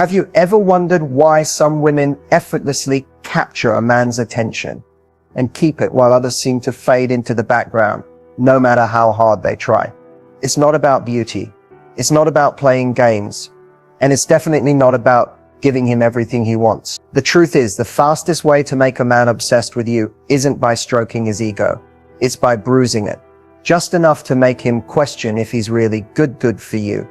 Have you ever wondered why some women effortlessly capture a man's attention and keep it while others seem to fade into the background, no matter how hard they try? It's not about beauty. It's not about playing games. And it's definitely not about giving him everything he wants. The truth is, the fastest way to make a man obsessed with you isn't by stroking his ego. It's by bruising it. Just enough to make him question if he's really good for you.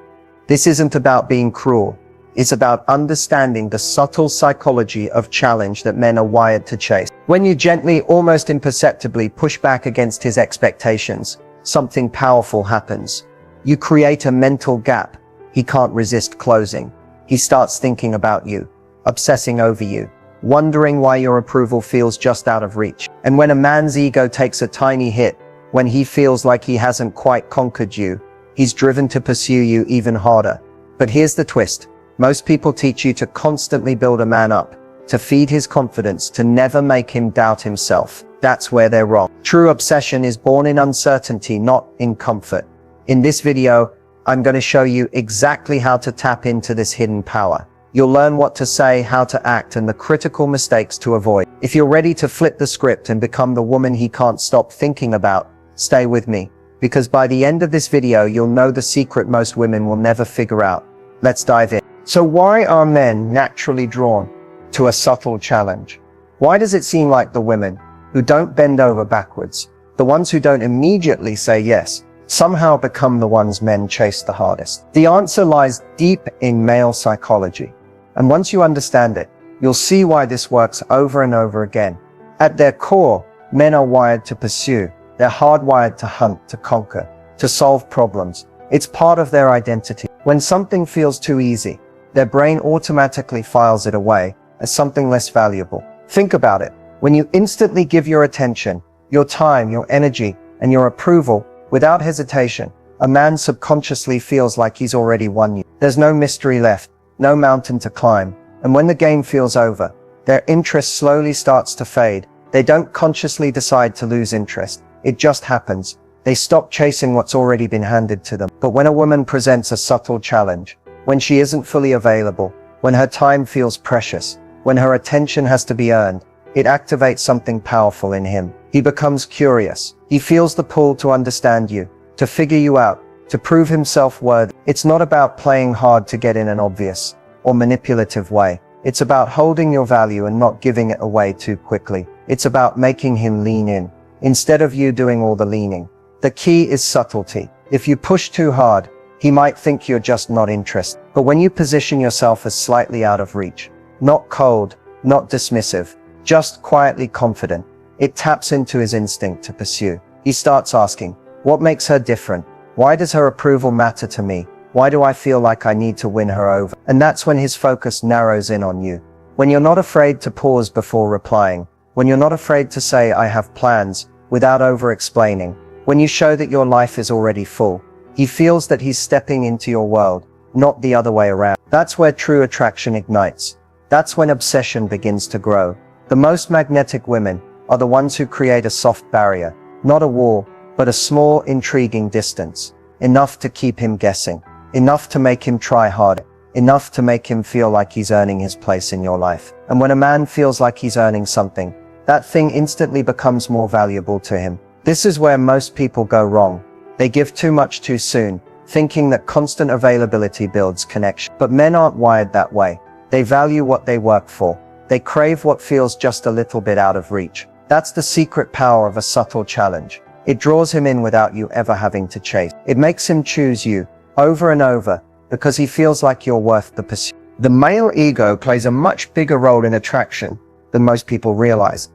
This isn't about being cruel. It's about understanding the subtle psychology of challenge that men are wired to chase. When you gently, almost imperceptibly push back against his expectations, something powerful happens. You create a mental gap he can't resist closing. He starts thinking about you, obsessing over you, wondering why your approval feels just out of reach. And when a man's ego takes a tiny hit, when he feels like he hasn't quite conquered you, he's driven to pursue you even harder. But here's the twist. Most people teach you to constantly build a man up, to feed his confidence, to never make him doubt himself. That's where they're wrong. True obsession is born in uncertainty, not in comfort. In this video, I'm going to show you exactly how to tap into this hidden power. You'll learn what to say, how to act, and the critical mistakes to avoid. If you're ready to flip the script and become the woman he can't stop thinking about, stay with me. Because by the end of this video, you'll know the secret most women will never figure out. Let's dive in. So why are men naturally drawn to a subtle challenge? Why does it seem like the women who don't bend over backwards, the ones who don't immediately say yes, somehow become the ones men chase the hardest? The answer lies deep in male psychology. And once you understand it, you'll see why this works over and over again. At their core, men are wired to pursue. They're hardwired to hunt, to conquer, to solve problems. It's part of their identity. When something feels too easy, their brain automatically files it away as something less valuable. Think about it. When you instantly give your attention, your time, your energy, and your approval without hesitation, a man subconsciously feels like he's already won you. There's no mystery left, no mountain to climb. And when the game feels over, their interest slowly starts to fade. They don't consciously decide to lose interest. It just happens. They stop chasing what's already been handed to them. But when a woman presents a subtle challenge, when she isn't fully available, when her time feels precious, when her attention has to be earned, it activates something powerful in him. He becomes curious. He feels the pull to understand you, to figure you out, to prove himself worthy. It's not about playing hard to get in an obvious or manipulative way. It's about holding your value and not giving it away too quickly. It's about making him lean in, instead of you doing all the leaning. The key is subtlety. If you push too hard, he might think you're just not interested. But when you position yourself as slightly out of reach, not cold, not dismissive, just quietly confident, it taps into his instinct to pursue. He starts asking, what makes her different? Why does her approval matter to me? Why do I feel like I need to win her over? And that's when his focus narrows in on you. When you're not afraid to pause before replying, when you're not afraid to say, I have plans, without over-explaining, when you show that your life is already full, he feels that he's stepping into your world, not the other way around. That's where true attraction ignites. That's when obsession begins to grow. The most magnetic women are the ones who create a soft barrier, not a wall, but a small, intriguing distance, enough to keep him guessing, enough to make him try harder, enough to make him feel like he's earning his place in your life. And when a man feels like he's earning something, that thing instantly becomes more valuable to him. This is where most people go wrong. They give too much too soon, thinking that constant availability builds connection. But men aren't wired that way. They value what they work for. They crave what feels just a little bit out of reach. That's the secret power of a subtle challenge. It draws him in without you ever having to chase. It makes him choose you over and over because he feels like you're worth the pursuit. The male ego plays a much bigger role in attraction than most people realize.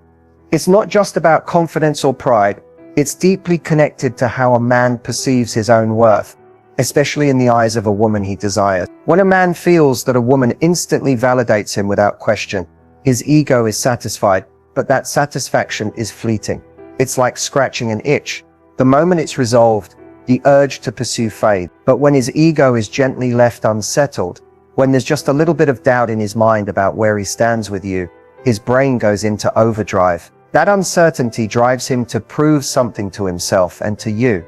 It's not just about confidence or pride. It's deeply connected to how a man perceives his own worth, especially in the eyes of a woman he desires. When a man feels that a woman instantly validates him without question, his ego is satisfied, but that satisfaction is fleeting. It's like scratching an itch. The moment it's resolved, the urge to pursue fades. But when his ego is gently left unsettled, when there's just a little bit of doubt in his mind about where he stands with you, his brain goes into overdrive. That uncertainty drives him to prove something to himself and to you.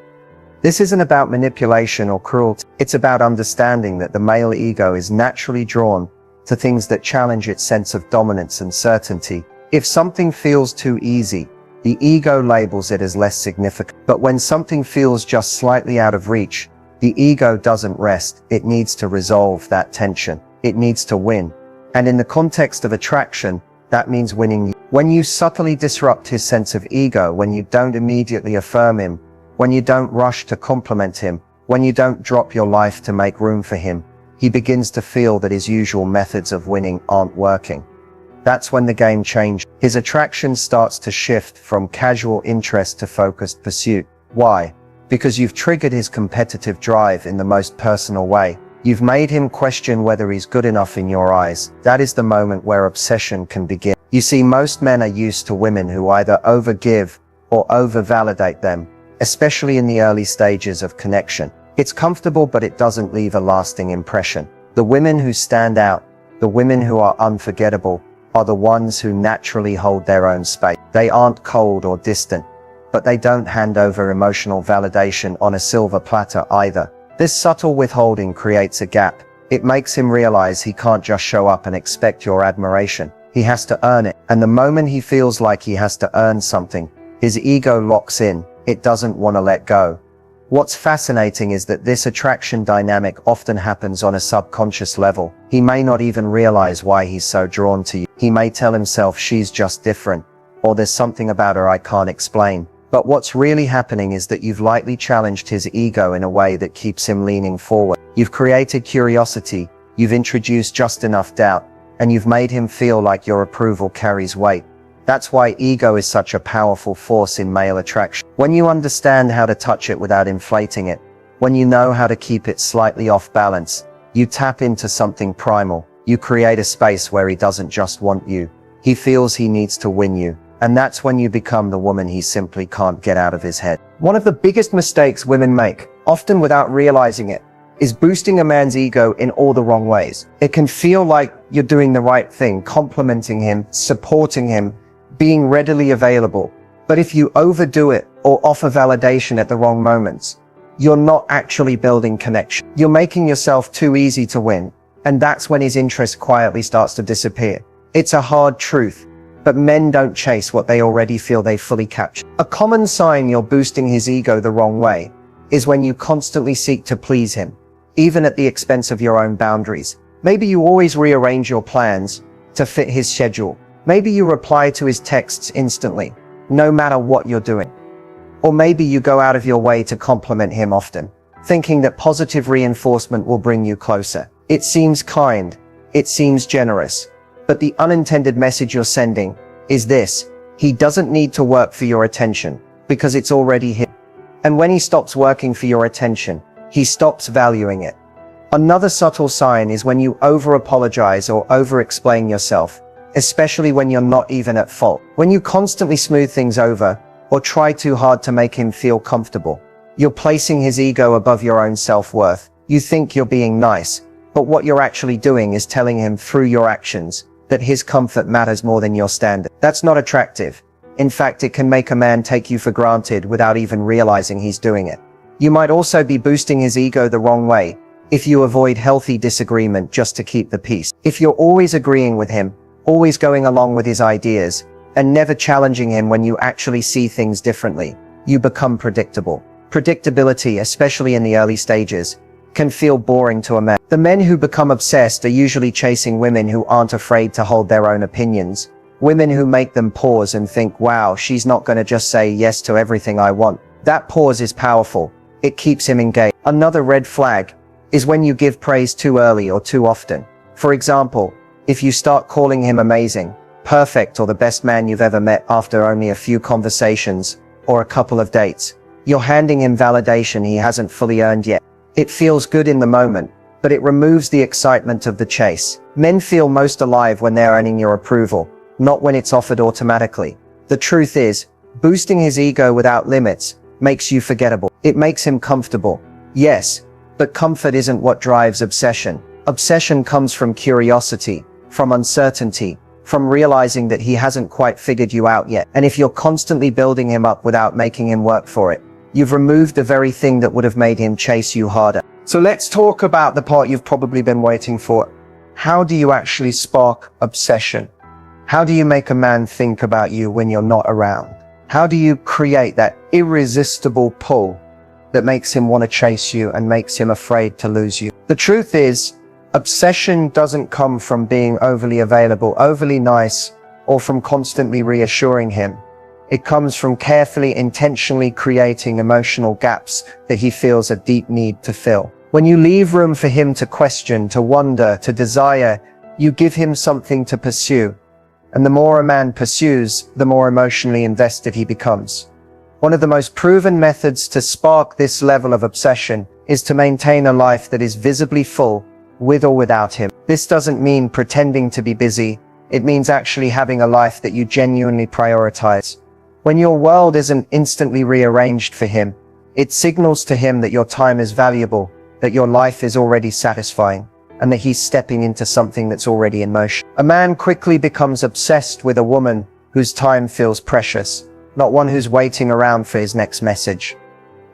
This isn't about manipulation or cruelty. It's about understanding that the male ego is naturally drawn to things that challenge its sense of dominance and certainty. If something feels too easy, the ego labels it as less significant. But when something feels just slightly out of reach, the ego doesn't rest. It needs to resolve that tension. It needs to win. And in the context of attraction, that means winning. When you subtly disrupt his sense of ego, when you don't immediately affirm him, when you don't rush to compliment him, when you don't drop your life to make room for him, he begins to feel that his usual methods of winning aren't working. That's when the game changes. His attraction starts to shift from casual interest to focused pursuit. Why? Because you've triggered his competitive drive in the most personal way. You've made him question whether he's good enough in your eyes. That is the moment where obsession can begin. You see, most men are used to women who either overgive or over-validate them, especially in the early stages of connection. It's comfortable, but it doesn't leave a lasting impression. The women who stand out, the women who are unforgettable, are the ones who naturally hold their own space. They aren't cold or distant, but they don't hand over emotional validation on a silver platter either. This subtle withholding creates a gap. It makes him realize he can't just show up and expect your admiration. He has to earn it. And the moment he feels like he has to earn something, his ego locks in. It doesn't want to let go. What's fascinating is that this attraction dynamic often happens on a subconscious level. He may not even realize why he's so drawn to you. He may tell himself she's just different, or there's something about her I can't explain. But what's really happening is that you've lightly challenged his ego in a way that keeps him leaning forward. You've created curiosity, you've introduced just enough doubt, and you've made him feel like your approval carries weight. That's why ego is such a powerful force in male attraction. When you understand how to touch it without inflating it, when you know how to keep it slightly off balance, you tap into something primal. You create a space where he doesn't just want you. He feels he needs to win you. And that's when you become the woman he simply can't get out of his head. One of the biggest mistakes women make, often without realizing it, is boosting a man's ego in all the wrong ways. It can feel like you're doing the right thing, complimenting him, supporting him, being readily available. But if you overdo it or offer validation at the wrong moments, you're not actually building connection. You're making yourself too easy to win. And that's when his interest quietly starts to disappear. It's a hard truth, but men don't chase what they already feel they fully captured. A common sign you're boosting his ego the wrong way is when you constantly seek to please him, even at the expense of your own boundaries. Maybe you always rearrange your plans to fit his schedule. Maybe you reply to his texts instantly, no matter what you're doing. Or maybe you go out of your way to compliment him often, thinking that positive reinforcement will bring you closer. It seems kind, it seems generous, but the unintended message you're sending is this: he doesn't need to work for your attention, because it's already his. And when he stops working for your attention, he stops valuing it. Another subtle sign is when you over-apologize or over-explain yourself, especially when you're not even at fault. When you constantly smooth things over or try too hard to make him feel comfortable, you're placing his ego above your own self-worth. You think you're being nice, but what you're actually doing is telling him through your actions that his comfort matters more than your standard. That's not attractive. In fact, it can make a man take you for granted without even realizing he's doing it. You might also be boosting his ego the wrong way if you avoid healthy disagreement just to keep the peace. If you're always agreeing with him, always going along with his ideas, and never challenging him when you actually see things differently, you become predictable. Predictability, especially in the early stages, can feel boring to a man. The men who become obsessed are usually chasing women who aren't afraid to hold their own opinions, women who make them pause and think, wow, she's not going to just say yes to everything I want. That pause is powerful. It keeps him engaged. Another red flag is when you give praise too early or too often. For example, if you start calling him amazing, perfect, or the best man you've ever met after only a few conversations or a couple of dates, you're handing him validation he hasn't fully earned yet. It feels good in the moment, but it removes the excitement of the chase. Men feel most alive when they're earning your approval, not when it's offered automatically. The truth is, boosting his ego without limits makes you forgettable. It makes him comfortable. Yes, but comfort isn't what drives obsession. Obsession comes from curiosity, from uncertainty, from realizing that he hasn't quite figured you out yet. And if you're constantly building him up without making him work for it, you've removed the very thing that would have made him chase you harder. So let's talk about the part you've probably been waiting for. how do you actually spark obsession? How do you make a man think about you when you're not around? How do you create that irresistible pull that makes him want to chase you and makes him afraid to lose you? The truth is, obsession doesn't come from being overly available, overly nice, or from constantly reassuring him. It comes from carefully, intentionally creating emotional gaps that he feels a deep need to fill. When you leave room for him to question, to wonder, to desire, you give him something to pursue. And the more a man pursues, the more emotionally invested he becomes. One of the most proven methods to spark this level of obsession is to maintain a life that is visibly full, with or without him. This doesn't mean pretending to be busy. It means actually having a life that you genuinely prioritize. When your world isn't instantly rearranged for him, it signals to him that your time is valuable, that your life is already satisfying, and that he's stepping into something that's already in motion. A man quickly becomes obsessed with a woman whose time feels precious, not one who's waiting around for his next message.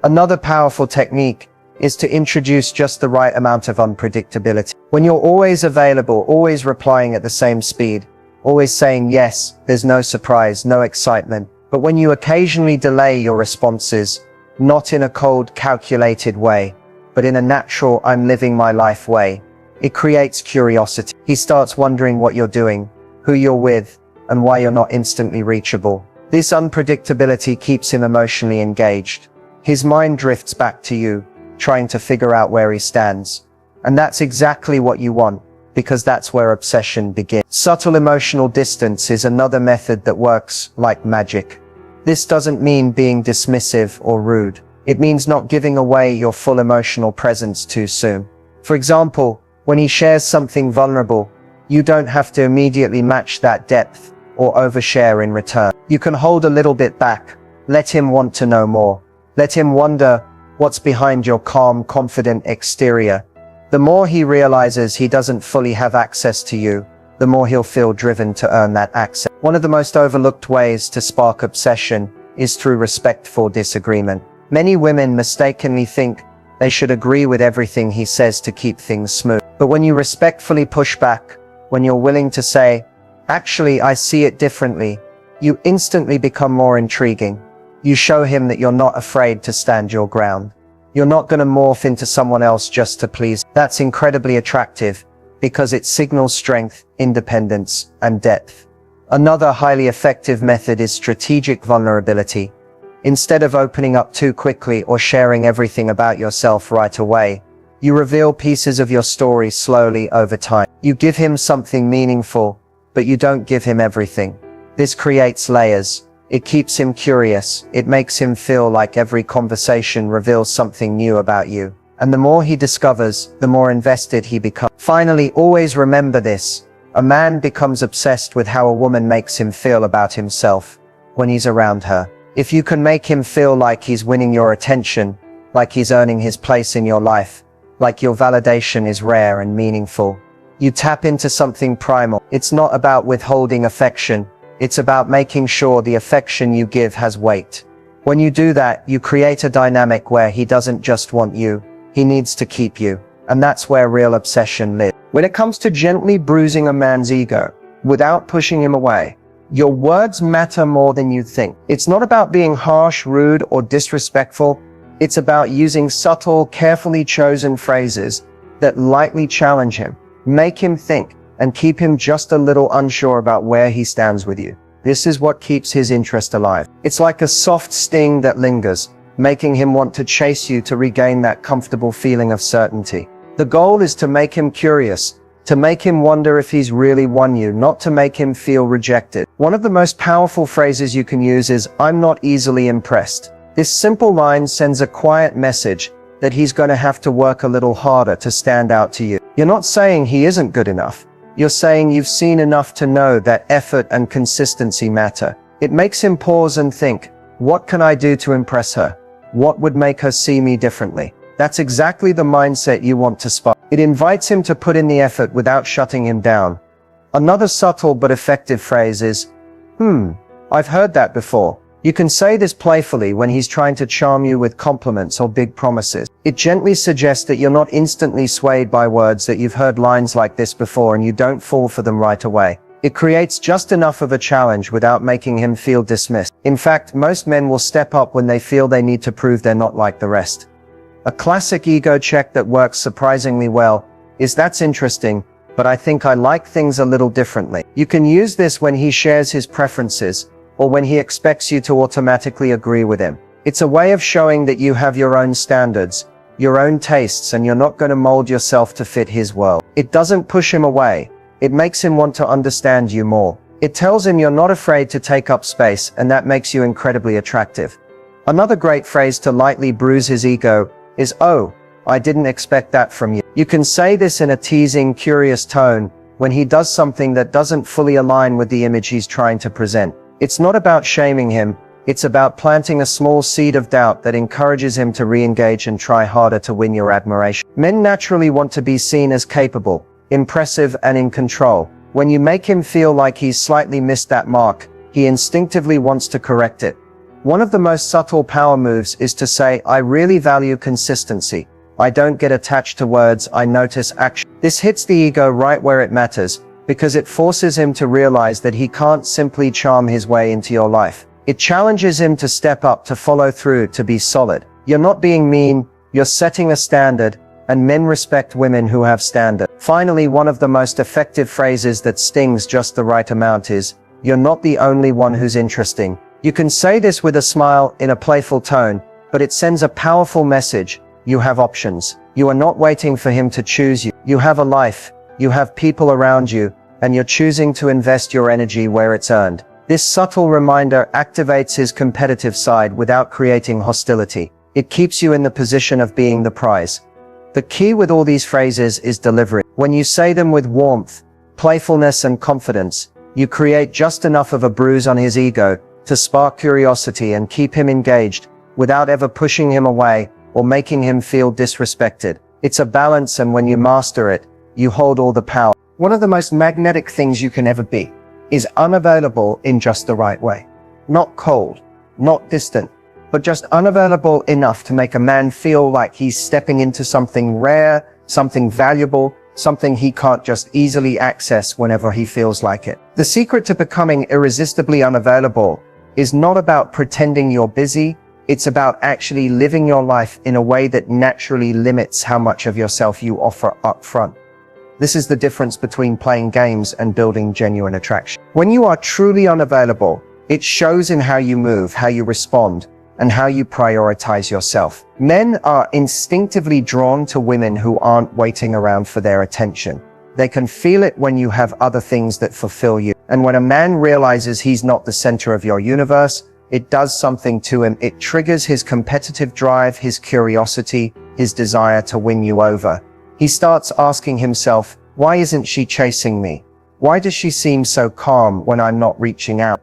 Another powerful technique is to introduce just the right amount of unpredictability. When you're always available, always replying at the same speed, always saying yes, there's no surprise, no excitement. But when you occasionally delay your responses, not in a cold, calculated way, but in a natural, I'm living my life way, it creates curiosity. He starts wondering what you're doing, who you're with, and why you're not instantly reachable. This unpredictability keeps him emotionally engaged. His mind drifts back to you, trying to figure out where he stands. And that's exactly what you want, because that's where obsession begins. Subtle emotional distance is another method that works like magic. This doesn't mean being dismissive or rude. It means not giving away your full emotional presence too soon. For example, when he shares something vulnerable, you don't have to immediately match that depth or overshare in return. You can hold a little bit back, let him want to know more. Let him wonder what's behind your calm, confident exterior. The more he realizes he doesn't fully have access to you, the more he'll feel driven to earn that access. One of the most overlooked ways to spark obsession is through respectful disagreement. Many women mistakenly think they should agree with everything he says to keep things smooth. But when you respectfully push back, when you're willing to say, actually, I see it differently, you instantly become more intriguing. You show him that you're not afraid to stand your ground. You're not going to morph into someone else just to please. That's incredibly attractive because it signals strength, independence, and depth. Another highly effective method is strategic vulnerability. Instead of opening up too quickly or sharing everything about yourself right away, you reveal pieces of your story slowly over time. You give him something meaningful, but you don't give him everything. This creates layers. It keeps him curious. It makes him feel like every conversation reveals something new about you. And the more he discovers, the more invested he becomes. Finally, always remember this. A man becomes obsessed with how a woman makes him feel about himself when he's around her. If you can make him feel like he's winning your attention, like he's earning his place in your life, like your validation is rare and meaningful, you tap into something primal. It's not about withholding affection. It's about making sure the affection you give has weight. When you do that, you create a dynamic where he doesn't just want you, he needs to keep you. And that's where real obsession lives. When it comes to gently bruising a man's ego, without pushing him away, your words matter more than you think. It's not about being harsh, rude, or disrespectful. It's about using subtle, carefully chosen phrases that lightly challenge him, make him think, and keep him just a little unsure about where he stands with you. This is what keeps his interest alive. It's like a soft sting that lingers, making him want to chase you to regain that comfortable feeling of certainty. The goal is to make him curious, to make him wonder if he's really won you, not to make him feel rejected. One of the most powerful phrases you can use is, "I'm not easily impressed." This simple line sends a quiet message that he's going to have to work a little harder to stand out to you. You're not saying he isn't good enough. You're saying you've seen enough to know that effort and consistency matter. It makes him pause and think, what can I do to impress her? What would make her see me differently? That's exactly the mindset you want to spark. It invites him to put in the effort without shutting him down. Another subtle but effective phrase is, I've heard that before. You can say this playfully when he's trying to charm you with compliments or big promises. It gently suggests that you're not instantly swayed by words, that you've heard lines like this before and you don't fall for them right away. It creates just enough of a challenge without making him feel dismissed. In fact, most men will step up when they feel they need to prove they're not like the rest. A classic ego check that works surprisingly well is, "That's interesting, but I think I like things a little differently." You can use this when he shares his preferences, or when he expects you to automatically agree with him. It's a way of showing that you have your own standards, your own tastes, and you're not going to mold yourself to fit his world. It doesn't push him away. It makes him want to understand you more. It tells him you're not afraid to take up space, and that makes you incredibly attractive. Another great phrase to lightly bruise his ego is, "Oh, I didn't expect that from you." You can say this in a teasing, curious tone when he does something that doesn't fully align with the image he's trying to present. It's not about shaming him, it's about planting a small seed of doubt that encourages him to re-engage and try harder to win your admiration. Men naturally want to be seen as capable, impressive, and in control. When you make him feel like he's slightly missed that mark, he instinctively wants to correct it. One of the most subtle power moves is to say, "I really value consistency. I don't get attached to words, I notice action." This hits the ego right where it matters, because it forces him to realize that he can't simply charm his way into your life. It challenges him to step up, to follow through, to be solid. You're not being mean, you're setting a standard, and men respect women who have standard. Finally, one of the most effective phrases that stings just the right amount is, "You're not the only one who's interesting." You can say this with a smile, in a playful tone, but it sends a powerful message. You have options. You are not waiting for him to choose you. You have a life. You have people around you, and you're choosing to invest your energy where it's earned. This subtle reminder activates his competitive side without creating hostility. It keeps you in the position of being the prize. The key with all these phrases is delivery. When you say them with warmth, playfulness, and confidence, you create just enough of a bruise on his ego to spark curiosity and keep him engaged without ever pushing him away or making him feel disrespected. It's a balance, and when you master it, you hold all the power. One of the most magnetic things you can ever be is unavailable in just the right way. Not cold, not distant, but just unavailable enough to make a man feel like he's stepping into something rare, something valuable, something he can't just easily access whenever he feels like it. The secret to becoming irresistibly unavailable is not about pretending you're busy. It's about actually living your life in a way that naturally limits how much of yourself you offer up front. This is the difference between playing games and building genuine attraction. When you are truly unavailable, it shows in how you move, how you respond, and how you prioritize yourself. Men are instinctively drawn to women who aren't waiting around for their attention. They can feel it when you have other things that fulfill you. And when a man realizes he's not the center of your universe, it does something to him. It triggers his competitive drive, his curiosity, his desire to win you over. He starts asking himself, why isn't she chasing me? Why does she seem so calm when I'm not reaching out?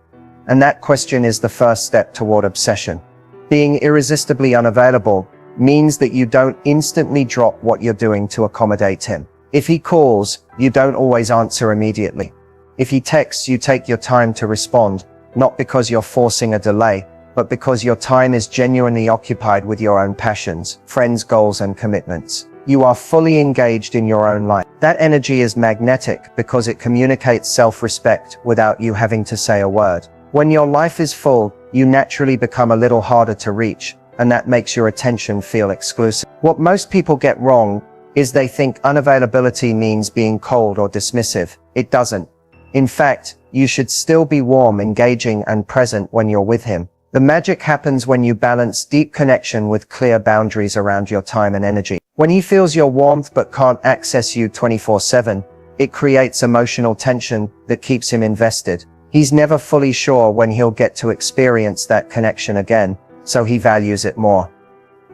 And that question is the first step toward obsession. Being irresistibly unavailable means that you don't instantly drop what you're doing to accommodate him. If he calls, you don't always answer immediately. If he texts, you take your time to respond, not because you're forcing a delay, but because your time is genuinely occupied with your own passions, friends, goals, and commitments. You are fully engaged in your own life. That energy is magnetic because it communicates self-respect without you having to say a word. When your life is full, you naturally become a little harder to reach, and that makes your attention feel exclusive. What most people get wrong is they think unavailability means being cold or dismissive. It doesn't. In fact, you should still be warm, engaging, and present when you're with him. The magic happens when you balance deep connection with clear boundaries around your time and energy. When he feels your warmth but can't access you 24/7, it creates emotional tension that keeps him invested. He's never fully sure when he'll get to experience that connection again, so he values it more.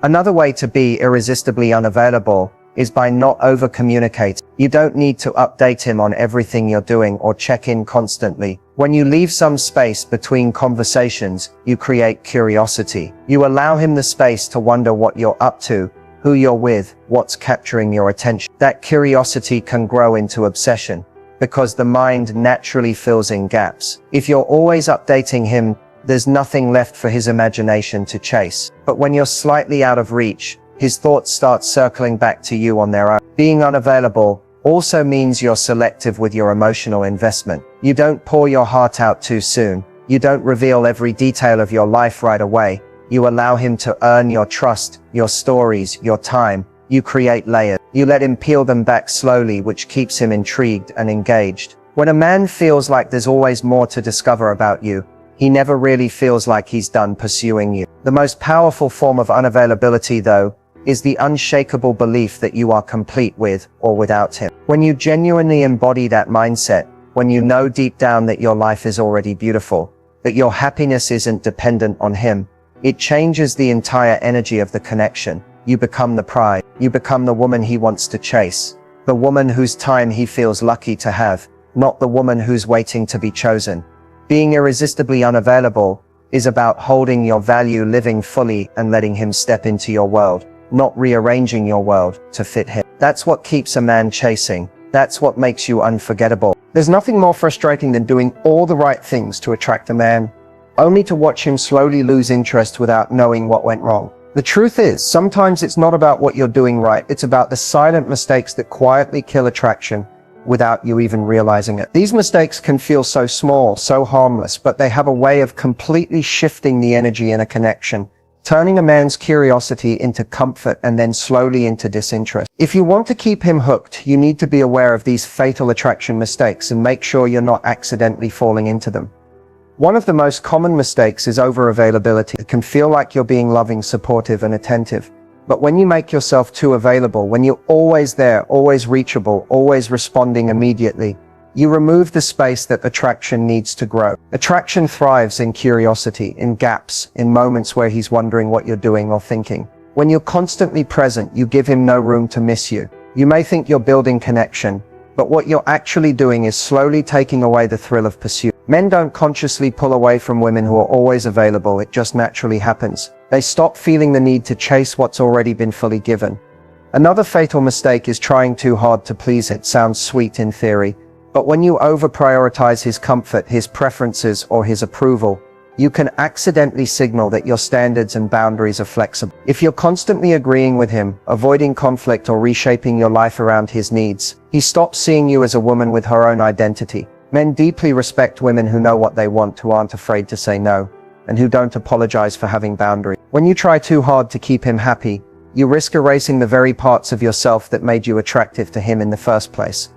Another way to be irresistibly unavailable is by not over-communicating. You don't need to update him on everything you're doing or check in constantly. When you leave some space between conversations, you create curiosity. You allow him the space to wonder what you're up to, who you're with, what's capturing your attention. That curiosity can grow into obsession, because the mind naturally fills in gaps. If you're always updating him, there's nothing left for his imagination to chase. But when you're slightly out of reach, his thoughts start circling back to you on their own. Being unavailable also means you're selective with your emotional investment. You don't pour your heart out too soon. You don't reveal every detail of your life right away. You allow him to earn your trust, your stories, your time. You create layers. You let him peel them back slowly, which keeps him intrigued and engaged. When a man feels like there's always more to discover about you, he never really feels like he's done pursuing you. The most powerful form of unavailability, though, is the unshakable belief that you are complete with or without him. When you genuinely embody that mindset, when you know deep down that your life is already beautiful, that your happiness isn't dependent on him, it changes the entire energy of the connection. You become the prize. You become the woman he wants to chase. The woman whose time he feels lucky to have, not the woman who's waiting to be chosen. Being irresistibly unavailable is about holding your value, living fully, and letting him step into your world, not rearranging your world to fit him. That's what keeps a man chasing. That's what makes you unforgettable. There's nothing more frustrating than doing all the right things to attract a man, only to watch him slowly lose interest without knowing what went wrong. The truth is, sometimes it's not about what you're doing right, it's about the silent mistakes that quietly kill attraction without you even realizing it. These mistakes can feel so small, so harmless, but they have a way of completely shifting the energy in a connection, turning a man's curiosity into comfort and then slowly into disinterest. If you want to keep him hooked, you need to be aware of these fatal attraction mistakes and make sure you're not accidentally falling into them. One of the most common mistakes is over-availability. It can feel like you're being loving, supportive, and attentive. But when you make yourself too available, when you're always there, always reachable, always responding immediately, you remove the space that attraction needs to grow. Attraction thrives in curiosity, in gaps, in moments where he's wondering what you're doing or thinking. When you're constantly present, you give him no room to miss you. You may think you're building connection, but what you're actually doing is slowly taking away the thrill of pursuit. Men don't consciously pull away from women who are always available, it just naturally happens. They stop feeling the need to chase what's already been fully given. Another fatal mistake is trying too hard to please. It sounds sweet in theory, but when you over-prioritize his comfort, his preferences, or his approval, you can accidentally signal that your standards and boundaries are flexible. If you're constantly agreeing with him, avoiding conflict, or reshaping your life around his needs, he stops seeing you as a woman with her own identity. Men deeply respect women who know what they want, who aren't afraid to say no, and who don't apologize for having boundaries. When you try too hard to keep him happy, you risk erasing the very parts of yourself that made you attractive to him in the first place.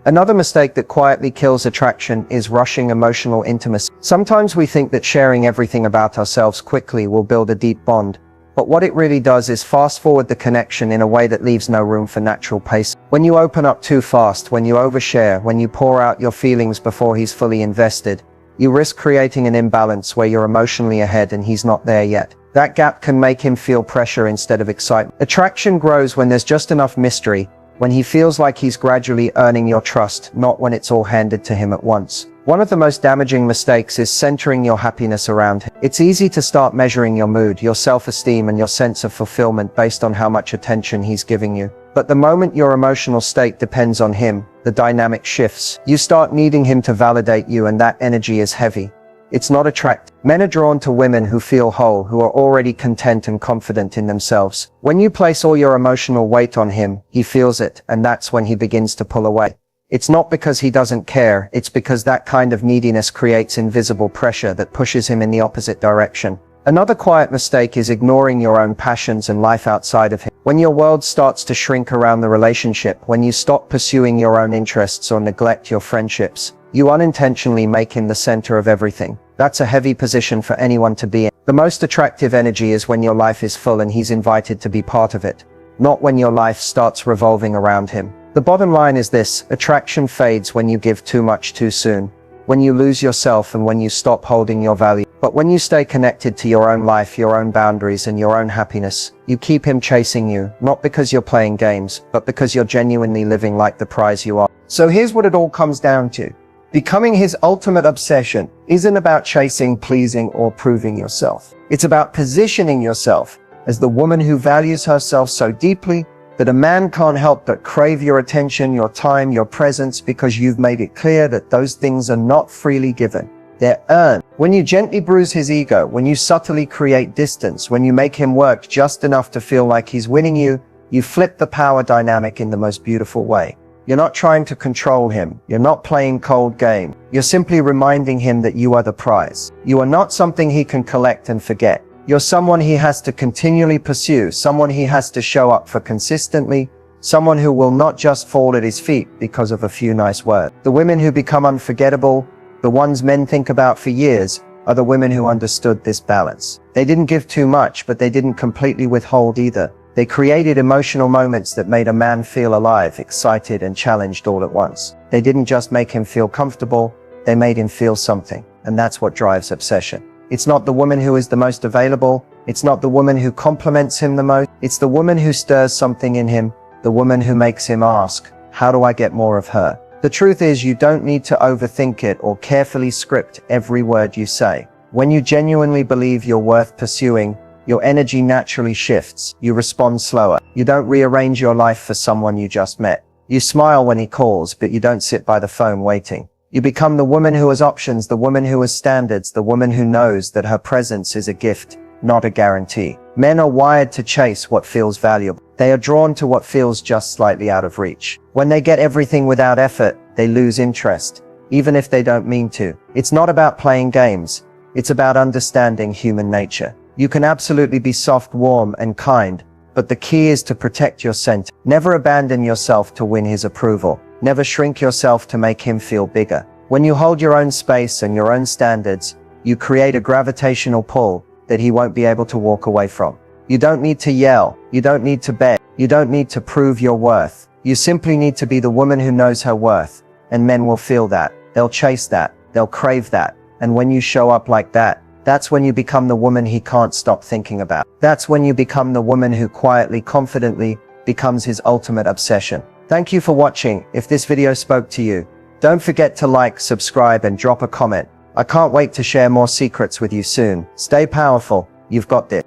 Another mistake that quietly kills attraction is rushing emotional intimacy. Sometimes we think that sharing everything about ourselves quickly will build a deep bond, but what it really does is fast forward the connection in a way that leaves no room for natural pace. When you open up too fast, when you overshare, when you pour out your feelings before he's fully invested, you risk creating an imbalance where you're emotionally ahead and he's not there yet. That gap can make him feel pressure instead of excitement. Attraction grows when there's just enough mystery, when he feels like he's gradually earning your trust, not when it's all handed to him at once. One of the most damaging mistakes is centering your happiness around him. It's easy to start measuring your mood, your self-esteem, and your sense of fulfillment based on how much attention he's giving you. But the moment your emotional state depends on him, the dynamic shifts. You start needing him to validate you, and that energy is heavy. It's not attractive. Men are drawn to women who feel whole, who are already content and confident in themselves. When you place all your emotional weight on him, he feels it, and that's when he begins to pull away. It's not because he doesn't care, it's because that kind of neediness creates invisible pressure that pushes him in the opposite direction. Another quiet mistake is ignoring your own passions and life outside of him. When your world starts to shrink around the relationship, when you stop pursuing your own interests or neglect your friendships, you unintentionally make him the center of everything. That's a heavy position for anyone to be in. The most attractive energy is when your life is full and he's invited to be part of it, not when your life starts revolving around him. The bottom line is this: attraction fades when you give too much too soon, when you lose yourself, and when you stop holding your value. But when you stay connected to your own life, your own boundaries, and your own happiness, you keep him chasing you, not because you're playing games, but because you're genuinely living like the prize you are. So here's what it all comes down to. Becoming his ultimate obsession isn't about chasing, pleasing, or proving yourself. It's about positioning yourself as the woman who values herself so deeply that a man can't help but crave your attention, your time, your presence, because you've made it clear that those things are not freely given. They're earned. When you gently bruise his ego, when you subtly create distance, when you make him work just enough to feel like he's winning you, you flip the power dynamic in the most beautiful way. You're not trying to control him. You're not playing cold game. You're simply reminding him that you are the prize. You are not something he can collect and forget. You're someone he has to continually pursue, someone he has to show up for consistently, someone who will not just fall at his feet because of a few nice words. The women who become unforgettable, the ones men think about for years, are the women who understood this balance. They didn't give too much, but they didn't completely withhold either. They created emotional moments that made a man feel alive, excited, and challenged all at once. They didn't just make him feel comfortable, they made him feel something. And that's what drives obsession. It's not the woman who is the most available. It's not the woman who compliments him the most. It's the woman who stirs something in him, the woman who makes him ask, how do I get more of her? The truth is, you don't need to overthink it or carefully script every word you say. When you genuinely believe you're worth pursuing, your energy naturally shifts. You respond slower. You don't rearrange your life for someone you just met. You smile when he calls, but you don't sit by the phone waiting. You become the woman who has options, the woman who has standards, the woman who knows that her presence is a gift, not a guarantee. Men are wired to chase what feels valuable. They are drawn to what feels just slightly out of reach. When they get everything without effort, they lose interest, even if they don't mean to. It's not about playing games. It's about understanding human nature. You can absolutely be soft, warm, and kind, but the key is to protect your center. Never abandon yourself to win his approval. Never shrink yourself to make him feel bigger. When you hold your own space and your own standards, you create a gravitational pull that he won't be able to walk away from. You don't need to yell. You don't need to beg. You don't need to prove your worth. You simply need to be the woman who knows her worth. And men will feel that. They'll chase that. They'll crave that. And when you show up like that, that's when you become the woman he can't stop thinking about. That's when you become the woman who quietly, confidently becomes his ultimate obsession. Thank you for watching. If this video spoke to you, don't forget to like, subscribe, and drop a comment. I can't wait to share more secrets with you soon. Stay powerful. You've got this.